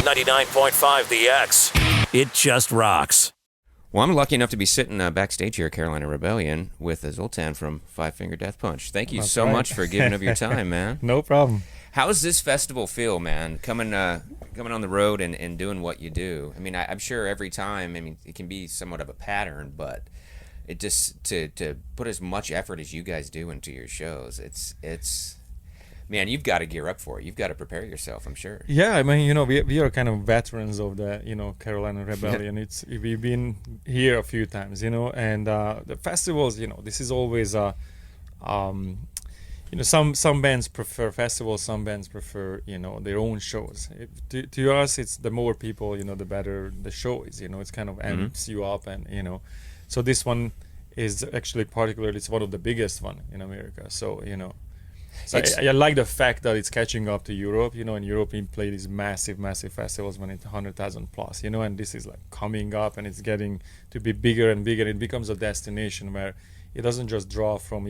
99.5 The X. It just rocks. Well, I'm lucky enough to be sitting backstage here at Carolina Rebellion with Zoltan from Five Finger Death Punch. Thank you so much for giving up your time, man. No problem. How's this festival feel, man? Coming on the road and doing what you do. I mean, I'm sure every time, I mean, it can be somewhat of a pattern, but it just to put as much effort as you guys do into your shows, it's man, you've got to gear up for it. You've got to prepare yourself, I'm sure. Yeah, I mean, we are kind of veterans of the, Carolina Rebellion. We've been here a few times, and the festivals, this is always some bands prefer festivals, some bands prefer, their own shows. To us, it's the more people, the better the show is, it's kind of amps you up, and, so this one is actually particularly, it's one of the biggest one in America. So, So I like the fact that it's catching up to Europe. In Europe we play these massive festivals when it's 100,000 plus, and this is like coming up and it's getting to be bigger and bigger. It becomes a destination where it doesn't just draw from,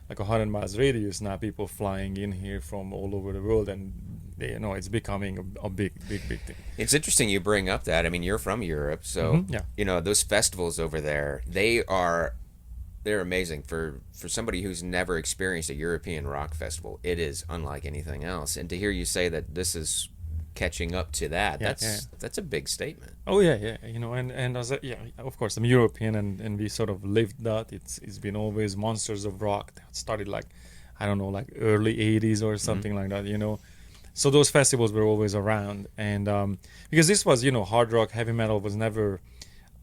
like 100 miles radius. Now people flying in here from all over the world, and it's becoming a big thing. It's interesting you bring up that. I mean, you're from Europe, so those festivals over there, they're amazing. For somebody who's never experienced a European rock festival, it is unlike anything else. And to hear you say that this is catching up to that, that's a big statement. Oh yeah. And as of course I'm European, and we sort of lived that. It's been always Monsters of Rock that started like early 80s or something like that. So those festivals were always around, and because this was hard rock, heavy metal was never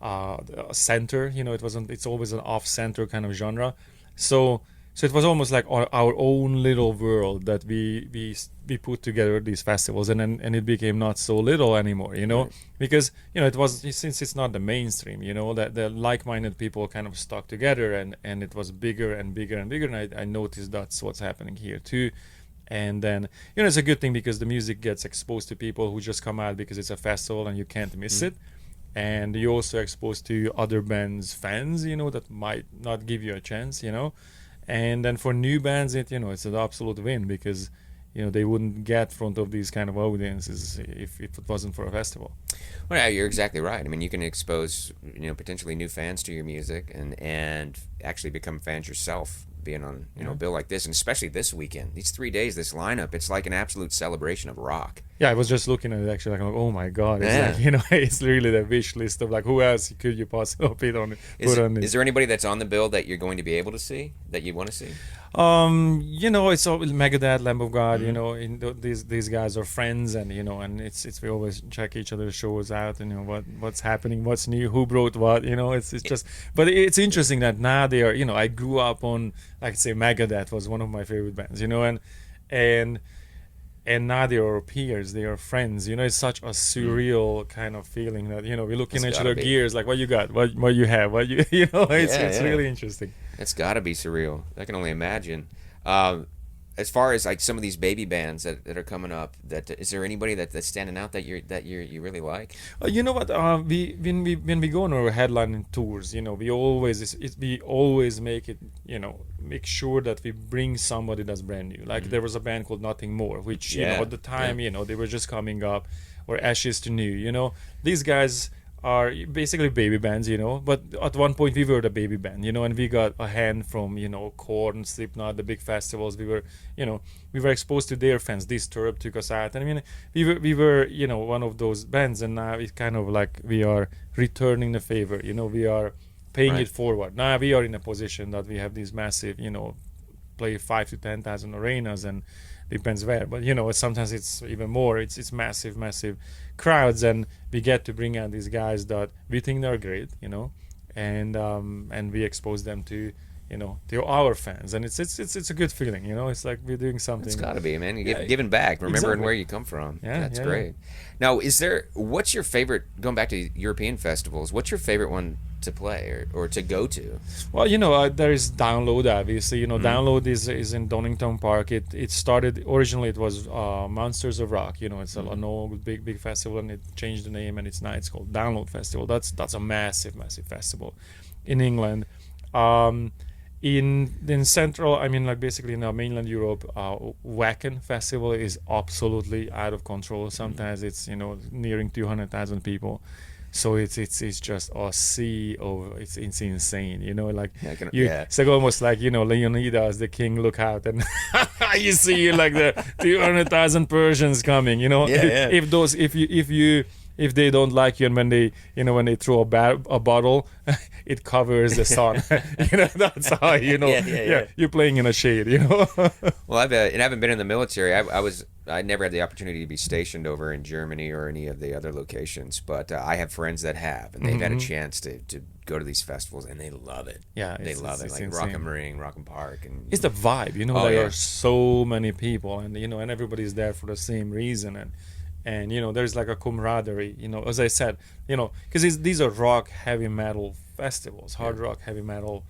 a center, it's always an off-center kind of genre. So it was almost like our own little world that we put together these festivals, and it became not so little anymore, right. Because it was, since it's not the mainstream, that the like-minded people kind of stuck together, and it was bigger and bigger and bigger. And I noticed that's what's happening here too. And then it's a good thing because the music gets exposed to people who just come out because it's a festival and you can't miss it. And you're also exposed to other bands' fans, that might not give you a chance, And then for new bands, it's an absolute win because, they wouldn't get front of these kind of audiences if it wasn't for a festival. Well, yeah, you're exactly right. I mean, you can expose, potentially new fans to your music and actually become fans yourself being on, a bill like this, and especially this weekend. These 3 days, this lineup, it's like an absolute celebration of rock. Yeah, I was just looking at it actually, like, oh my God, it's like, it's really the wish list of like, who else could you possibly put on it? Is there anybody that's on the bill that you're going to be able to see, that you want to see? It's all Megadeth, Lamb of God, these guys are friends, and and it's we always check each other's shows out, and what's happening, what's new, who brought what, it's just, but it's interesting that now they are, I grew up on, like say Megadeth was one of my favorite bands, and now they are peers, they are friends, it's such a surreal kind of feeling that, we're looking at each other gears, like what you got, what you have, what you, it's really interesting. It's got to be surreal. I can only imagine. As far as like some of these baby bands that are coming up, is there anybody that's standing out that you really like? You know what? When we go on our headlining tours, we always make it, make sure that we bring somebody that's brand new. Like there was a band called Nothing More, which at the time they were just coming up, or Ashes to New. These guys are basically baby bands, but at one point we were the baby band, and we got a hand from, Korn, Slipknot, the big festivals. We were exposed to their fans. Disturbed took us out, and I mean, we were one of those bands, and now it's kind of like we are returning the favor, we are paying it forward. Now we are in a position that we have these massive, play 5 to 10,000 arenas, and depends where, but sometimes it's even more. It's massive crowds, and we get to bring out these guys that we think they're great, and we expose them to to our fans, and it's a good feeling, it's like we're doing something. It's got to be, man. You're giving back, remembering where you come from. That's great. Now, what's your favorite, going back to European festivals, what's your favorite one to play or to go to? Well, there is Download, obviously. Download is in Donington Park. It started, originally it was Monsters of Rock. It's an old big festival, and it changed the name, and it's called Download Festival. That's a massive festival in England. in central, I mean, like basically in mainland Europe, Wacken festival is absolutely out of control. Sometimes it's nearing 200,000 people, so it's just a sea of it's insane. Like it's like almost like Leonidas the king look out and you see like the 200,000 Persians coming. If those if they don't like you, and when they throw a bottle, it covers the sun. That's how you're playing in a shade. Well, and I haven't been in the military. I never had the opportunity to be stationed over in Germany or any of the other locations, but I have friends that have, and they've had a chance to go to these festivals, and they love it. Yeah, they love it. Like insane. Rock am Ring, Rock am Park, and it's the vibe. There are so many people, and and everybody's there for the same reason, and there's like a camaraderie. As I said, because these are rock, heavy metal festivals, hard rock, heavy metal,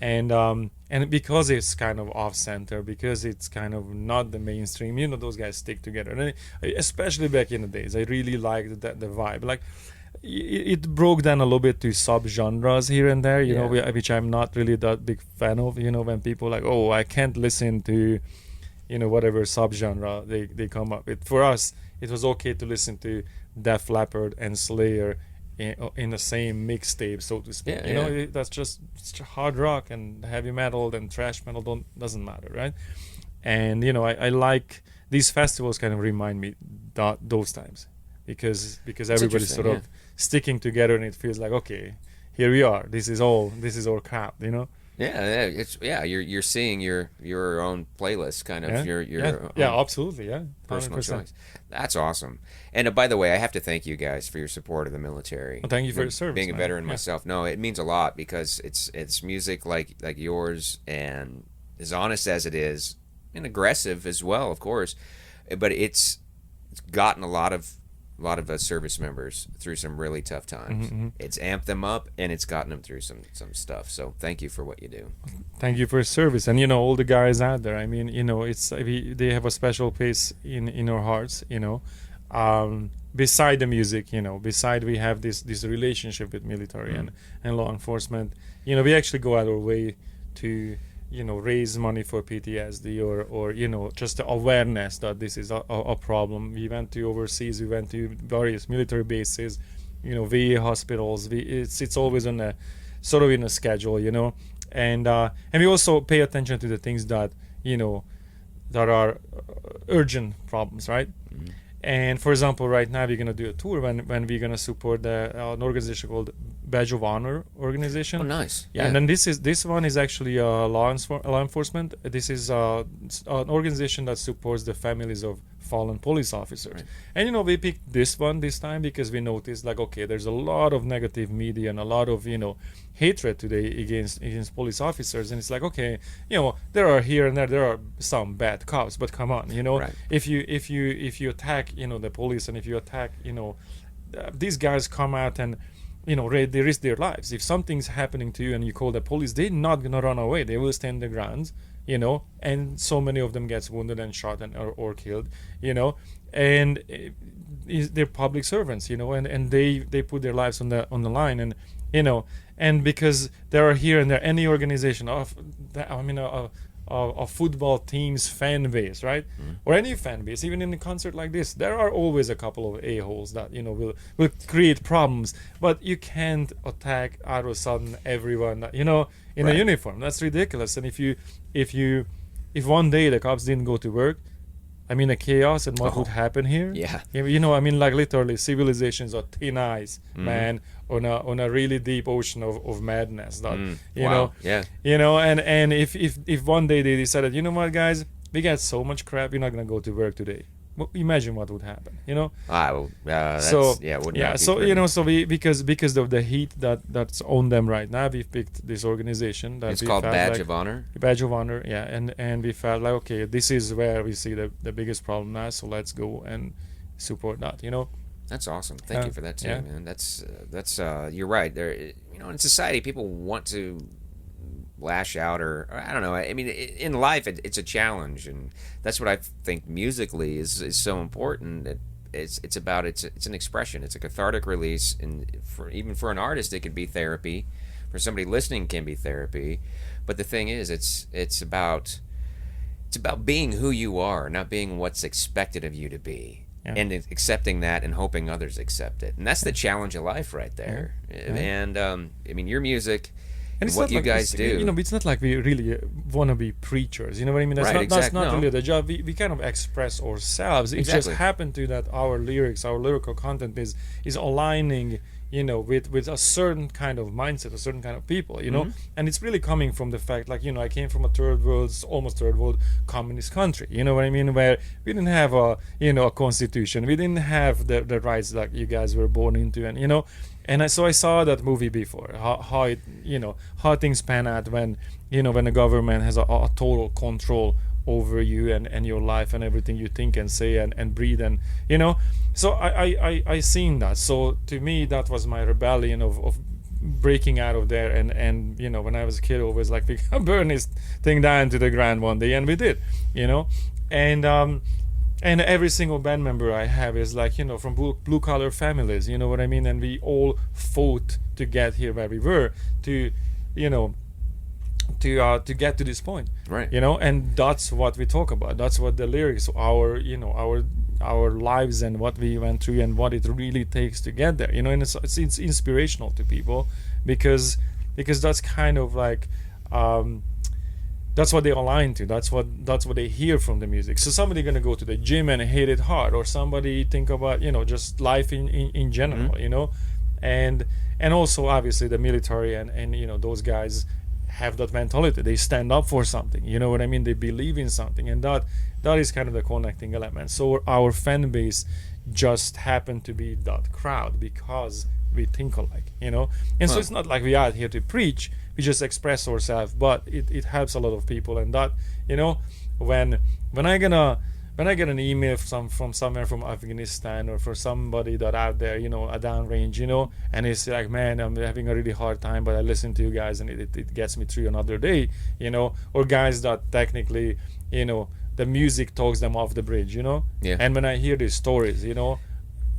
and because it's kind of off center, because it's kind of not the mainstream, those guys stick together. And especially back in the days, I really liked the vibe. Like it broke down a little bit to sub genres here and there, which I'm not really that big fan of. When people like, oh, I can't listen to whatever subgenre they come up with. For us, it was okay to listen to Def Leppard and Slayer in the same mixtape, so to speak. That's just hard rock and heavy metal and thrash metal doesn't matter, right? And I like these festivals kind of remind me those times because everybody's sort of sticking together, and it feels like, okay, here we are. This is our crowd, You're seeing your own playlist, kind of your absolutely, personal choice. That's awesome. And by the way, I have to thank you guys for your support of the military. Well, thank you for your service. Being a veteran myself, no, it means a lot because it's music like yours, and as honest as it is, and aggressive as well, of course, but it's gotten a lot of service members through some really tough times. It's amped them up, and it's gotten them through some stuff. So thank you for what you do. Thank you for your service, and all the guys out there. I mean, they have a special place in our hearts. Beside the music, beside we have this relationship with military and law enforcement. We actually go out our way to raise money for PTSD or just the awareness that this is a problem. We went to overseas, we went to various military bases, VA hospitals. It's always on a sort of in a schedule, and we also pay attention to the things that that are urgent problems, right? And for example, right now we're gonna do a tour when we're gonna support an organization called Badge of Honor organization. Oh, nice. Yeah. And then this one is actually law enforcement. This is an organization that supports the families of fallen police officers. Right. And we picked this one this time because we noticed like, okay, there's a lot of negative media and a lot of hatred today against police officers, and it's like, okay, there are here and there are some bad cops, but come on, right. if you attack the police, and if you attack these guys come out and they risk their lives. If something's happening to you and you call the police, they're not gonna run away. They will stand their grounds, and so many of them gets wounded and shot or killed, and they're public servants, and they put their lives on the line, and and because there are here and there any organization of a football team's fan base, right? Or any fan base, even in a concert like this, there are always a couple of a-holes that will create problems, but you can't attack out of sudden everyone in a uniform. That's ridiculous. And if one day the cops didn't go to work, the chaos and what would happen here. Yeah. Like literally civilizations are thin ice, man, on a really deep ocean of madness. That wow. Yeah. And if one day they decided, what, guys, we got so much crap, we're not gonna go to work today. Well, imagine what would happen, So we because of the heat that's on them right now, we picked this organization that it's called Badge of Honor. Badge of Honor, yeah, and we felt like, okay, this is where we see the biggest problem now, so let's go and support that. That's awesome. Thank you for that too, man. That's you're right. There, in society, people want to lash out, or I don't know. In life, it's a challenge, and that's what I think musically is so important. It's about it's an expression. It's a cathartic release, and even for an artist, it could be therapy. for somebody listening can be therapy. But the thing is, it's about being who you are, not being what's expected of you to be. Yeah. And accepting that and hoping others accept it. And that's the challenge of life right there. Yeah. And I mean, your music and it's what not you like guys do. You know, it's not like we really want to be preachers. You know what I mean? That's Right, not, exactly. that's not No. really the job. We kind of express ourselves. It Exactly. just happened to that our lyrics, our lyrical content is aligning, you know, with a certain kind of mindset, a certain kind of people, you know. Mm-hmm. And it's really coming from the fact, like, you know, I came from a almost third world communist country. You know what I mean? Where we didn't have a, you know, a constitution. We didn't have the rights like you guys were born into, and you know. And so I saw that movie before, how it, you know, how things pan out when, you know, when the government has a total control over you and your life and everything you think and say and breathe, and you know. So I seen that. So to me, that was my rebellion of breaking out of there. And you know, when I was a kid, always like, we can burn this thing down to the ground one day, and we did, you know. And every single band member I have is like, you know, from blue collar families, you know what I mean? And we all fought to get here where we were, to, you know, to get to this point, Right. you know. And that's what we talk about. That's what the lyrics, our lives and what we went through and what it really takes to get there, you know. And it's inspirational to people because that's kind of like that's what they align to. That's what they hear from the music. So somebody gonna go to the gym and hate it hard, or somebody think about, you know, just life in general, you know. And also obviously the military and you know, those guys have that mentality. They stand up for something, you know what I mean? They believe in something, and that is kind of the connecting element. So our fan base just happened to be that crowd because we think alike, you know. And so it's not like we are here to preach, we just express ourselves, but it helps a lot of people. And that, you know, when I get an email from somewhere from Afghanistan, or for somebody that out there, you know, a downrange, you know, and it's like, man, I'm having a really hard time, but I listen to you guys and it gets me through another day, you know. Or guys that technically, you know, the music talks them off the bridge, you know. Yeah. And when I hear these stories, you know,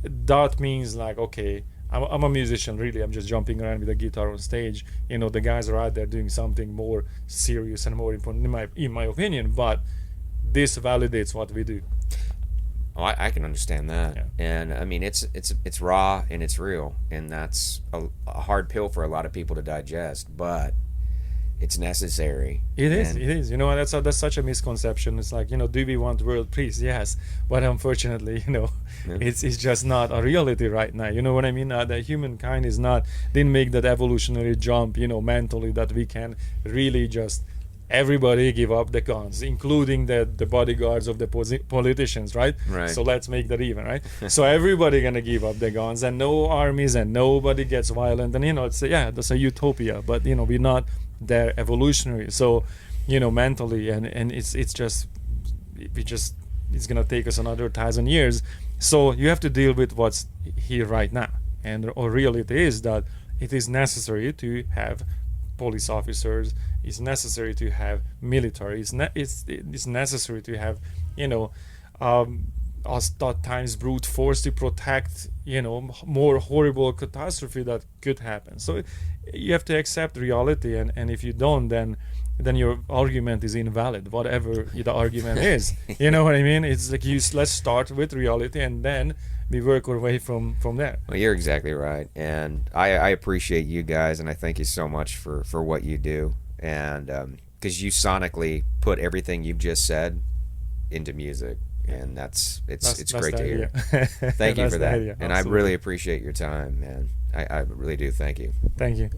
that means like, okay, I'm a musician, really. I'm just jumping around with a guitar on stage. You know, the guys are out there doing something more serious and more important, in my opinion. But this validates what we do. Oh, I can understand that. Yeah. And I mean, it's raw and it's real, and that's a hard pill for a lot of people to digest, but it's necessary. It is. And- It is. You know, that's such a misconception. It's like, you know, do we want world peace? Yes, but unfortunately, you know, it's just not a reality right now. You know what I mean? The humankind didn't make that evolutionary jump, you know, mentally, that we can really just everybody give up the guns, including the bodyguards of the politicians, right? Right. So let's make that even, right? So everybody gonna give up the guns, and no armies, and nobody gets violent, and you know, that's a utopia. But you know, we're not there evolutionary. So, you know, mentally, and it's gonna take us another 1,000 years. So you have to deal with what's here right now, and our reality is that it is necessary to have police officers. It's necessary to have military. It's necessary to have, you know, at times brute force to protect, you know, more horrible catastrophe that could happen. So you have to accept reality, and if you don't, then your argument is invalid, whatever the argument is. You know what I mean? It's like, let's start with reality, and then we work our way from there. Well, you're exactly right, and I appreciate you guys, and I thank you so much for what you do, and because you sonically put everything you've just said into music, and it's great to hear. Thank you for that, and I really appreciate your time, man. I really do. Thank you. Thank you.